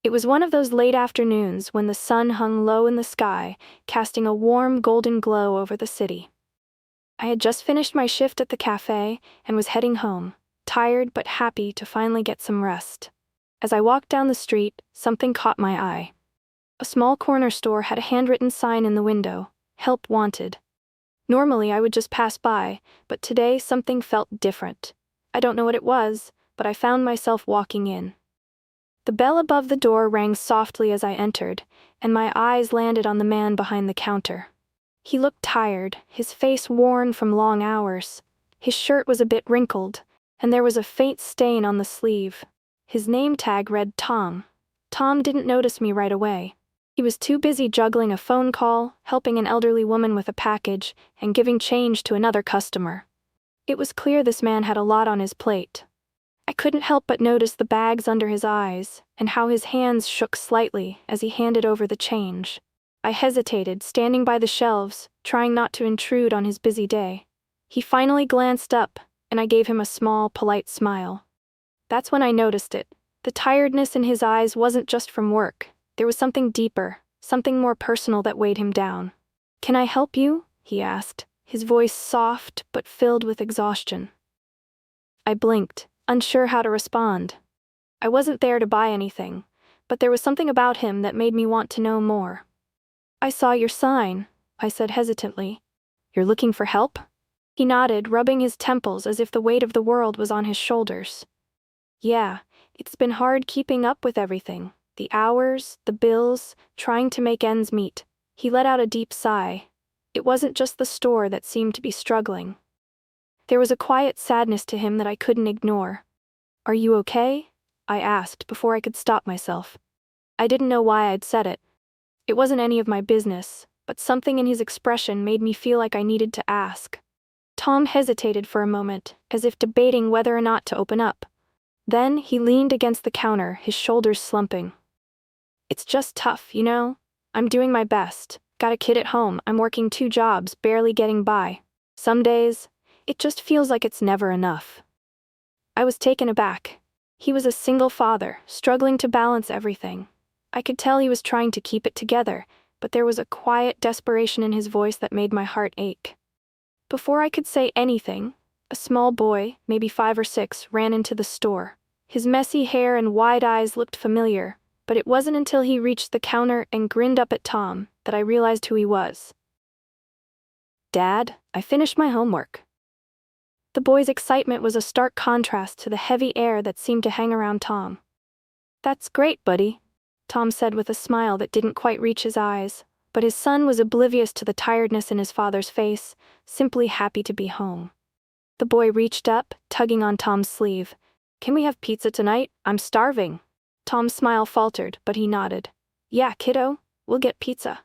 It was one of those late afternoons when the sun hung low in the sky, casting a warm golden glow over the city. I had just finished my shift at the cafe and was heading home, tired but happy to finally get some rest. As I walked down the street, something caught my eye. A small corner store had a handwritten sign in the window, "Help Wanted." Normally I would just pass by, but today something felt different. I don't know what it was, but I found myself walking in. The bell above the door rang softly as I entered, and my eyes landed on the man behind the counter. He looked tired, his face worn from long hours. His shirt was a bit wrinkled, and there was a faint stain on the sleeve. His name tag read Tom. Tom didn't notice me right away. He was too busy juggling a phone call, helping an elderly woman with a package, and giving change to another customer. It was clear this man had a lot on his plate. I couldn't help but notice the bags under his eyes, and how his hands shook slightly as he handed over the change. I hesitated, standing by the shelves, trying not to intrude on his busy day. He finally glanced up, and I gave him a small, polite smile. That's when I noticed it. The tiredness in his eyes wasn't just from work. There was something deeper, something more personal that weighed him down. "Can I help you?" he asked, his voice soft but filled with exhaustion. I blinked, unsure how to respond. I wasn't there to buy anything, but there was something about him that made me want to know more. "I saw your sign," I said hesitantly. "You're looking for help?" He nodded, rubbing his temples as if the weight of the world was on his shoulders. "Yeah, it's been hard keeping up with everything. The hours, the bills, trying to make ends meet." He let out a deep sigh. It wasn't just the store that seemed to be struggling. There was a quiet sadness to him that I couldn't ignore. "Are you okay?" I asked before I could stop myself. I didn't know why I'd said it. It wasn't any of my business, but something in his expression made me feel like I needed to ask. Tom hesitated for a moment, as if debating whether or not to open up. Then he leaned against the counter, his shoulders slumping. "It's just tough, you know? I'm doing my best. Got a kid at home, I'm working 2 jobs, barely getting by. Some days, it just feels like it's never enough." I was taken aback. He was a single father, struggling to balance everything. I could tell he was trying to keep it together, but there was a quiet desperation in his voice that made my heart ache. Before I could say anything, a small boy, maybe 5 or 6, ran into the store. His messy hair and wide eyes looked familiar, but it wasn't until he reached the counter and grinned up at Tom that I realized who he was. "Dad, I finished my homework." The boy's excitement was a stark contrast to the heavy air that seemed to hang around Tom. "That's great, buddy," Tom said with a smile that didn't quite reach his eyes, but his son was oblivious to the tiredness in his father's face, simply happy to be home. The boy reached up, tugging on Tom's sleeve. "Can we have pizza tonight? I'm starving." Tom's smile faltered, but he nodded. "Yeah, kiddo, we'll get pizza."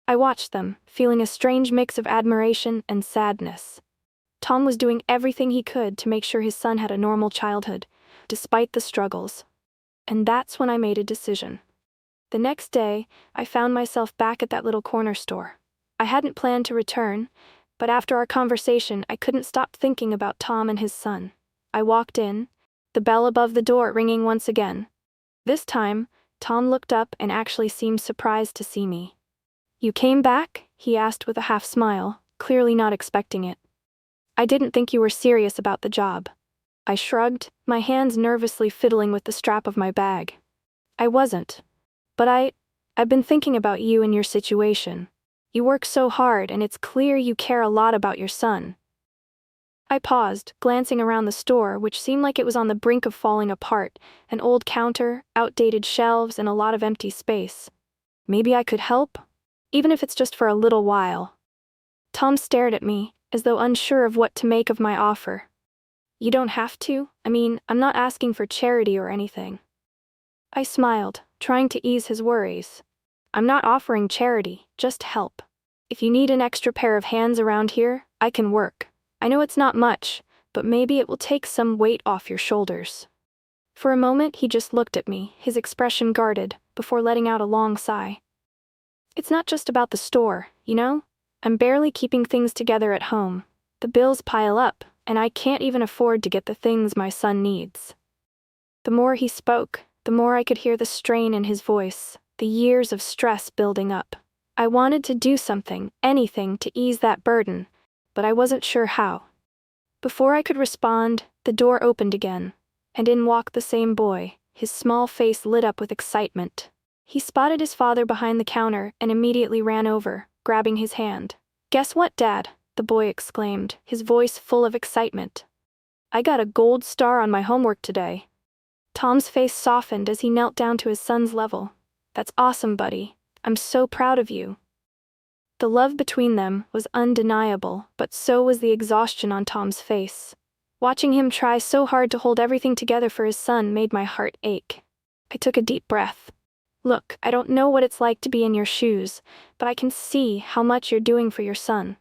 I watched them, feeling a strange mix of admiration and sadness. Tom was doing everything he could to make sure his son had a normal childhood, despite the struggles. And that's when I made a decision. The next day, I found myself back at that little corner store. I hadn't planned to return, but after our conversation, I couldn't stop thinking about Tom and his son. I walked in, the bell above the door ringing once again. This time, Tom looked up and actually seemed surprised to see me. "You came back?" he asked with a half smile, clearly not expecting it. "I didn't think you were serious about the job." I shrugged, my hands nervously fiddling with the strap of my bag. "I wasn't. But I've been thinking about you and your situation. You work so hard and it's clear you care a lot about your son." I paused, glancing around the store, which seemed like it was on the brink of falling apart, an old counter, outdated shelves, and a lot of empty space. Maybe I could help? Even if it's just for a little while. Tom stared at me, as though unsure of what to make of my offer. "You don't have to. I mean, I'm not asking for charity or anything." I smiled, trying to ease his worries. "I'm not offering charity, just help. If you need an extra pair of hands around here, I can work. I know it's not much, but maybe it will take some weight off your shoulders." For a moment he just looked at me, his expression guarded, before letting out a long sigh. "It's not just about the store, you know? I'm barely keeping things together at home. The bills pile up, and I can't even afford to get the things my son needs." The more he spoke, The more I could hear the strain in his voice, the years of stress building up. I wanted to do something, anything, to ease that burden, but I wasn't sure how. Before I could respond, the door opened again, and in walked the same boy, his small face lit up with excitement. He spotted his father behind the counter and immediately ran over, grabbing his hand. "Guess what, Dad?" the boy exclaimed, his voice full of excitement. "I got a gold star on my homework today." Tom's face softened as he knelt down to his son's level. "That's awesome, buddy. I'm so proud of you." The love between them was undeniable, but so was the exhaustion on Tom's face. Watching him try so hard to hold everything together for his son made my heart ache. I took a deep breath. "Look, I don't know what it's like to be in your shoes, but I can see how much you're doing for your son.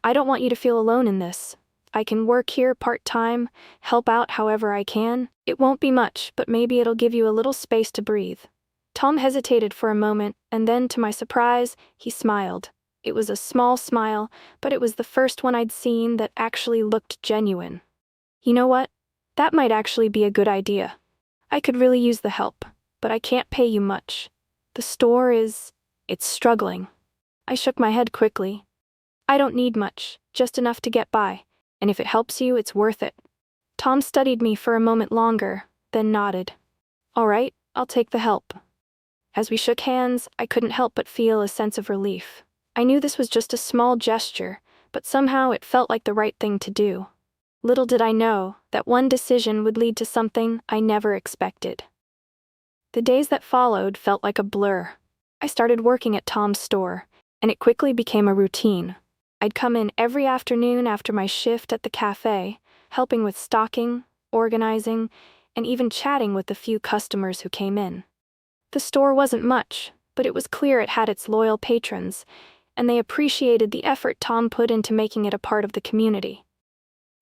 I don't want you to feel alone in this. I can work here part-time, help out however I can. It won't be much, but maybe it'll give you a little space to breathe." Tom hesitated for a moment, and then, to my surprise, he smiled. It was a small smile, but it was the first one I'd seen that actually looked genuine. "You know what? That might actually be a good idea. I could really use the help, but I can't pay you much. The store it's struggling." I shook my head quickly. "I don't need much, just enough to get by, and if it helps you, it's worth it." Tom studied me for a moment longer, then nodded. "All right, I'll take the help." As we shook hands, I couldn't help but feel a sense of relief. I knew this was just a small gesture, but somehow it felt like the right thing to do. Little did I know that one decision would lead to something I never expected. The days that followed felt like a blur. I started working at Tom's store, and it quickly became a routine. I'd come in every afternoon after my shift at the cafe, helping with stocking, organizing, and even chatting with the few customers who came in. The store wasn't much, but it was clear it had its loyal patrons, and they appreciated the effort Tom put into making it a part of the community.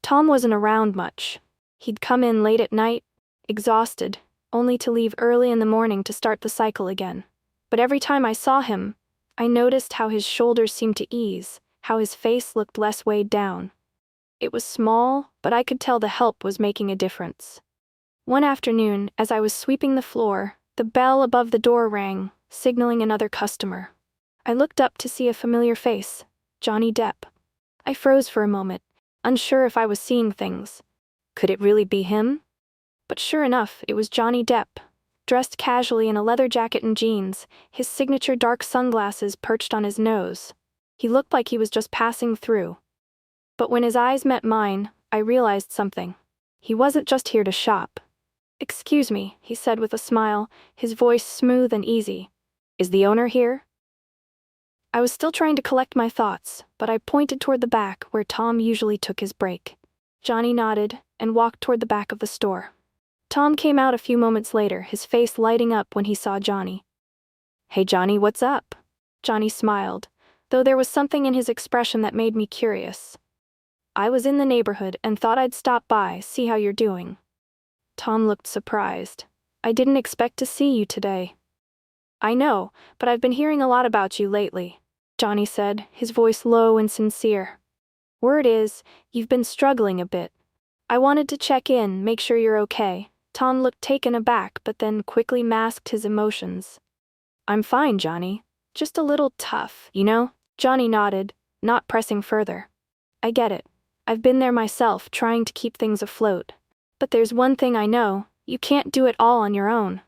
Tom wasn't around much. He'd come in late at night, exhausted, only to leave early in the morning to start the cycle again. But every time I saw him, I noticed how his shoulders seemed to ease, how his face looked less weighed down. It was small, but I could tell the help was making a difference. One afternoon, as I was sweeping the floor, the bell above the door rang, signaling another customer. I looked up to see a familiar face, Johnny Depp. I froze for a moment, unsure if I was seeing things. Could it really be him? But sure enough, it was Johnny Depp, dressed casually in a leather jacket and jeans, his signature dark sunglasses perched on his nose. He looked like he was just passing through. But when his eyes met mine, I realized something. He wasn't just here to shop. "Excuse me," he said with a smile, his voice smooth and easy. "Is the owner here?" I was still trying to collect my thoughts, but I pointed toward the back where Tom usually took his break. Johnny nodded and walked toward the back of the store. Tom came out a few moments later, his face lighting up when he saw Johnny. "Hey Johnny, what's up?" Johnny smiled, though there was something in his expression that made me curious. "I was in the neighborhood and thought I'd stop by, see how you're doing." Tom looked surprised. "I didn't expect to see you today." "I know, but I've been hearing a lot about you lately," Johnny said, his voice low and sincere. "Word is, you've been struggling a bit. I wanted to check in, make sure you're okay." Tom looked taken aback but then quickly masked his emotions. "I'm fine, Johnny. Just a little tough, you know?" Johnny nodded, not pressing further. "I get it. I've been there myself, trying to keep things afloat. But there's one thing I know, you can't do it all on your own."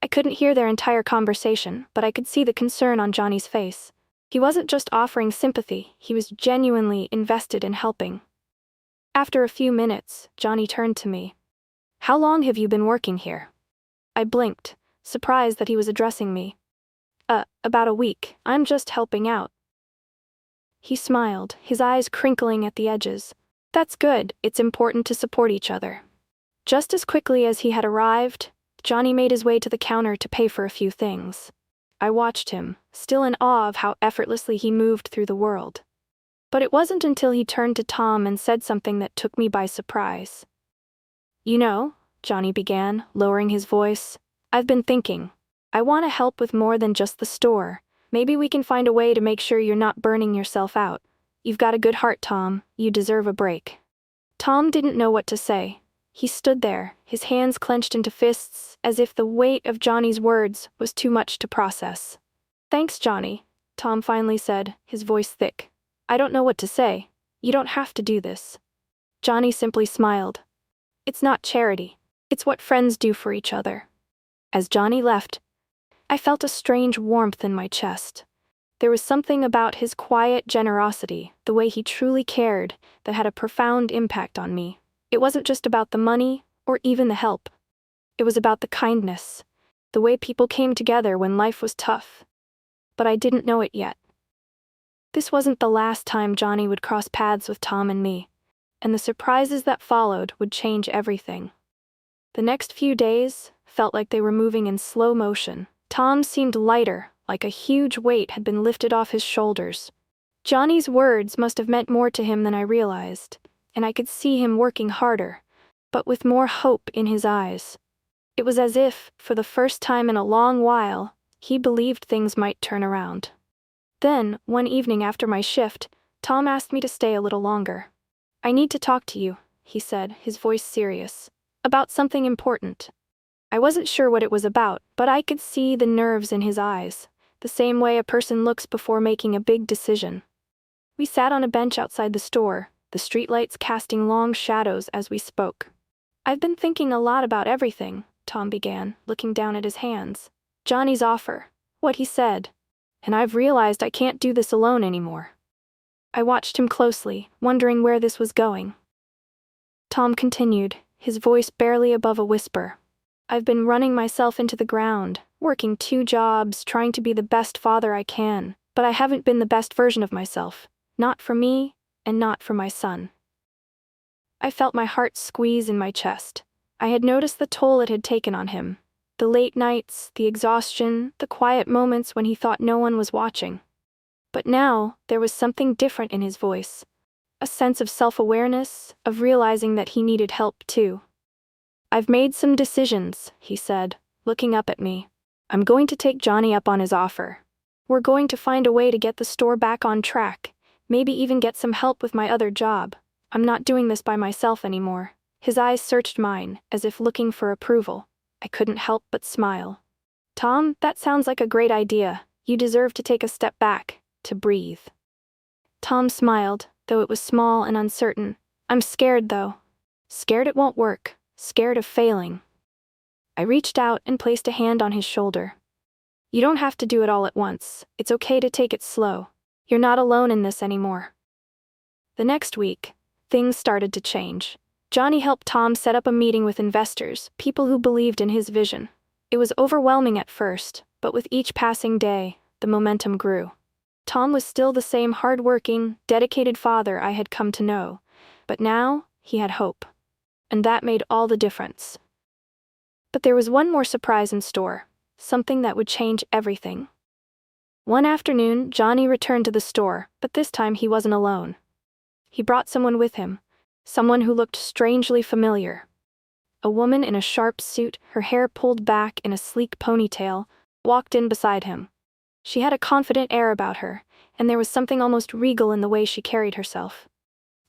I couldn't hear their entire conversation, but I could see the concern on Johnny's face. He wasn't just offering sympathy, he was genuinely invested in helping. After a few minutes, Johnny turned to me. "How long have you been working here?" I blinked, surprised that he was addressing me. About a week. I'm just helping out." He smiled, his eyes crinkling at the edges. "That's good, it's important to support each other." Just as quickly as he had arrived, Johnny made his way to the counter to pay for a few things. I watched him, still in awe of how effortlessly he moved through the world. But it wasn't until he turned to Tom and said something that took me by surprise. "You know," Johnny began, lowering his voice, "I've been thinking. I want to help with more than just the store. Maybe we can find a way to make sure you're not burning yourself out. You've got a good heart, Tom. You deserve a break." Tom didn't know what to say. He stood there, his hands clenched into fists, as if the weight of Johnny's words was too much to process. "Thanks, Johnny," Tom finally said, his voice thick. "I don't know what to say. You don't have to do this." Johnny simply smiled. "It's not charity. It's what friends do for each other." As Johnny left, I felt a strange warmth in my chest. There was something about his quiet generosity, the way he truly cared, that had a profound impact on me. It wasn't just about the money, or even the help. It was about the kindness, the way people came together when life was tough. But I didn't know it yet. This wasn't the last time Johnny would cross paths with Tom and me, and the surprises that followed would change everything. The next few days felt like they were moving in slow motion. Tom seemed lighter, like a huge weight had been lifted off his shoulders. Johnny's words must have meant more to him than I realized, and I could see him working harder, but with more hope in his eyes. It was as if, for the first time in a long while, he believed things might turn around. Then, one evening after my shift, Tom asked me to stay a little longer. "I need to talk to you," he said, his voice serious, "about something important." I wasn't sure what it was about, but I could see the nerves in his eyes, the same way a person looks before making a big decision. We sat on a bench outside the store, the streetlights casting long shadows as we spoke. "I've been thinking a lot about everything," Tom began, looking down at his hands. "Johnny's offer, what he said, and I've realized I can't do this alone anymore." I watched him closely, wondering where this was going. Tom continued, his voice barely above a whisper. "I've been running myself into the ground, working 2 jobs, trying to be the best father I can, but I haven't been the best version of myself, not for me, and not for my son." I felt my heart squeeze in my chest. I had noticed the toll it had taken on him. The late nights, the exhaustion, the quiet moments when he thought no one was watching. But now, there was something different in his voice. A sense of self-awareness, of realizing that he needed help too. "I've made some decisions," he said, looking up at me. "I'm going to take Johnny up on his offer. We're going to find a way to get the store back on track, maybe even get some help with my other job. I'm not doing this by myself anymore." His eyes searched mine, as if looking for approval. I couldn't help but smile. "Tom, that sounds like a great idea. You deserve to take a step back, to breathe." Tom smiled, though it was small and uncertain. "I'm scared, though. Scared it won't work. Scared of failing." I reached out and placed a hand on his shoulder. "You don't have to do it all at once. It's okay to take it slow. You're not alone in this anymore." The next week, things started to change. Johnny helped Tom set up a meeting with investors, people who believed in his vision. It was overwhelming at first, but with each passing day, the momentum grew. Tom was still the same hard-working, dedicated father I had come to know, but now he had hope. And that made all the difference. But there was one more surprise in store, something that would change everything. One afternoon, Johnny returned to the store, but this time he wasn't alone. He brought someone with him, someone who looked strangely familiar. A woman in a sharp suit, her hair pulled back in a sleek ponytail, walked in beside him. She had a confident air about her, and there was something almost regal in the way she carried herself.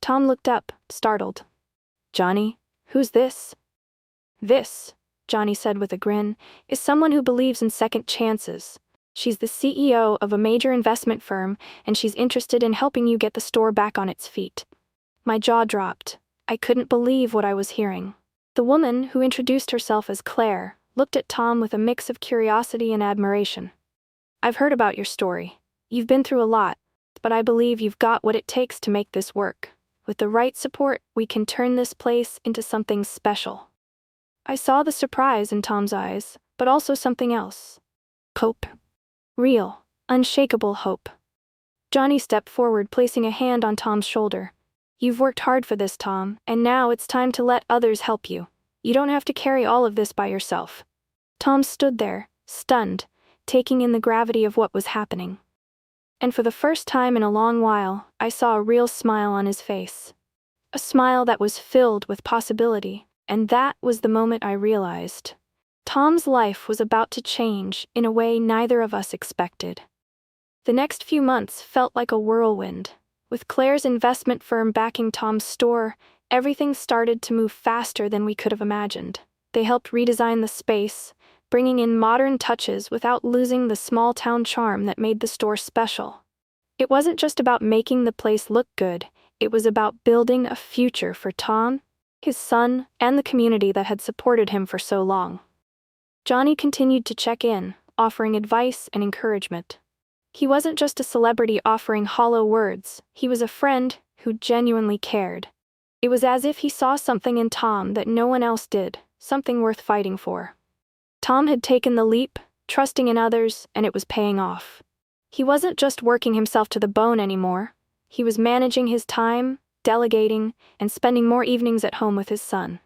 Tom looked up, startled. "Johnny, who's this?" "This," Johnny said with a grin, "is someone who believes in second chances. She's the CEO of a major investment firm, and she's interested in helping you get the store back on its feet." My jaw dropped. I couldn't believe what I was hearing. The woman, who introduced herself as Claire, looked at Tom with a mix of curiosity and admiration. "I've heard about your story. You've been through a lot, but I believe you've got what it takes to make this work. With the right support, we can turn this place into something special." I saw the surprise in Tom's eyes, but also something else. Hope. Real, unshakable hope. Johnny stepped forward, placing a hand on Tom's shoulder. "You've worked hard for this, Tom, and now it's time to let others help you. You don't have to carry all of this by yourself." Tom stood there, stunned, taking in the gravity of what was happening. And for the first time in a long while, I saw a real smile on his face. A smile that was filled with possibility, and that was the moment I realized. Tom's life was about to change in a way neither of us expected. The next few months felt like a whirlwind. With Claire's investment firm backing Tom's store, everything started to move faster than we could have imagined. They helped redesign the space, bringing in modern touches without losing the small-town charm that made the store special. It wasn't just about making the place look good, it was about building a future for Tom, his son, and the community that had supported him for so long. Johnny continued to check in, offering advice and encouragement. He wasn't just a celebrity offering hollow words, he was a friend who genuinely cared. It was as if he saw something in Tom that no one else did, something worth fighting for. Tom had taken the leap, trusting in others, and it was paying off. He wasn't just working himself to the bone anymore. He was managing his time, delegating, and spending more evenings at home with his son.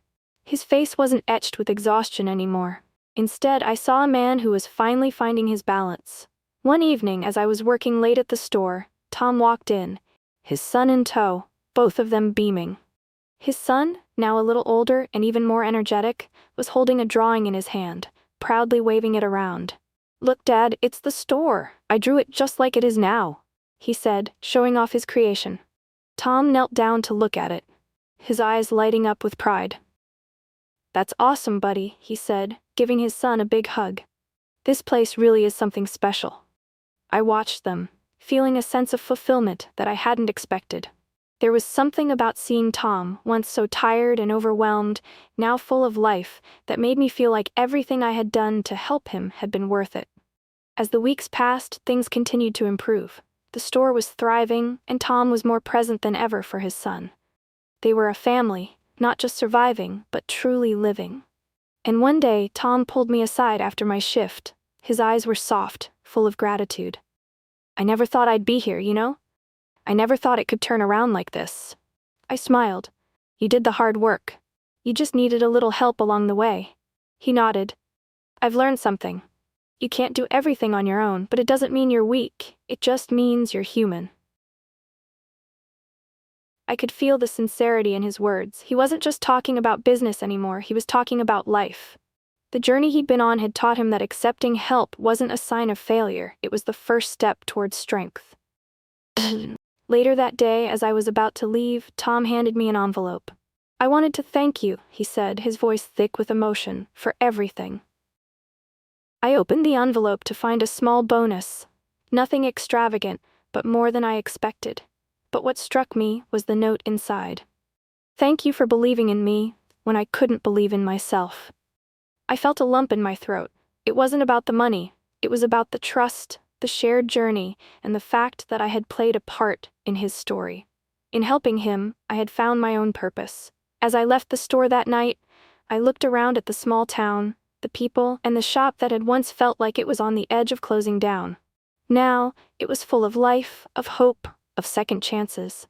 His face wasn't etched with exhaustion anymore. Instead, I saw a man who was finally finding his balance. One evening, as I was working late at the store, Tom walked in, his son in tow, both of them beaming. His son, now a little older and even more energetic, was holding a drawing in his hand, proudly waving it around. "Look, Dad, it's the store. I drew it just like it is now," he said, showing off his creation. Tom knelt down to look at it, his eyes lighting up with pride. "That's awesome, buddy," he said, giving his son a big hug. "This place really is something special." I watched them, feeling a sense of fulfillment that I hadn't expected. There was something about seeing Tom, once so tired and overwhelmed, now full of life, that made me feel like everything I had done to help him had been worth it. As the weeks passed, things continued to improve. The store was thriving, and Tom was more present than ever for his son. They were a family, not just surviving, but truly living. And one day, Tom pulled me aside after my shift. His eyes were soft, full of gratitude. "I never thought I'd be here, you know? I never thought it could turn around like this." I smiled. "You did the hard work. You just needed a little help along the way." He nodded. "I've learned something. You can't do everything on your own, but it doesn't mean you're weak. It just means you're human." I could feel the sincerity in his words. He wasn't just talking about business anymore, he was talking about life. The journey he'd been on had taught him that accepting help wasn't a sign of failure, it was the first step towards strength. Later that day, as I was about to leave, Tom handed me an envelope. "I wanted to thank you," he said, his voice thick with emotion, "for everything." I opened the envelope to find a small bonus. Nothing extravagant, but more than I expected. But what struck me was the note inside. "Thank you for believing in me when I couldn't believe in myself." I felt a lump in my throat. It wasn't about the money, it was about the trust, the shared journey, and the fact that I had played a part in his story. In helping him, I had found my own purpose. As I left the store that night, I looked around at the small town, the people, and the shop that had once felt like it was on the edge of closing down. Now, it was full of life, of hope, of second chances.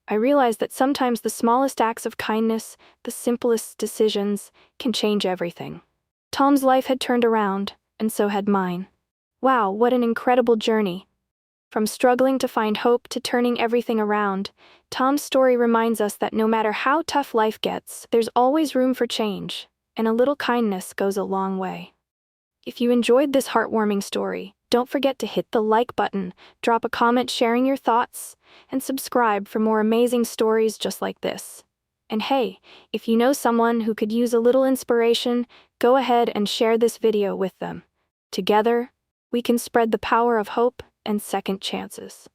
I realized that sometimes the smallest acts of kindness, the simplest decisions, can change everything. Tom's life had turned around, and so had mine. Wow, what an incredible journey. From struggling to find hope to turning everything around, Tom's story reminds us that no matter how tough life gets, there's always room for change, and a little kindness goes a long way. If you enjoyed this heartwarming story, don't forget to hit the like button, drop a comment sharing your thoughts, and subscribe for more amazing stories just like this. And hey, if you know someone who could use a little inspiration, go ahead and share this video with them. Together, we can spread the power of hope and second chances.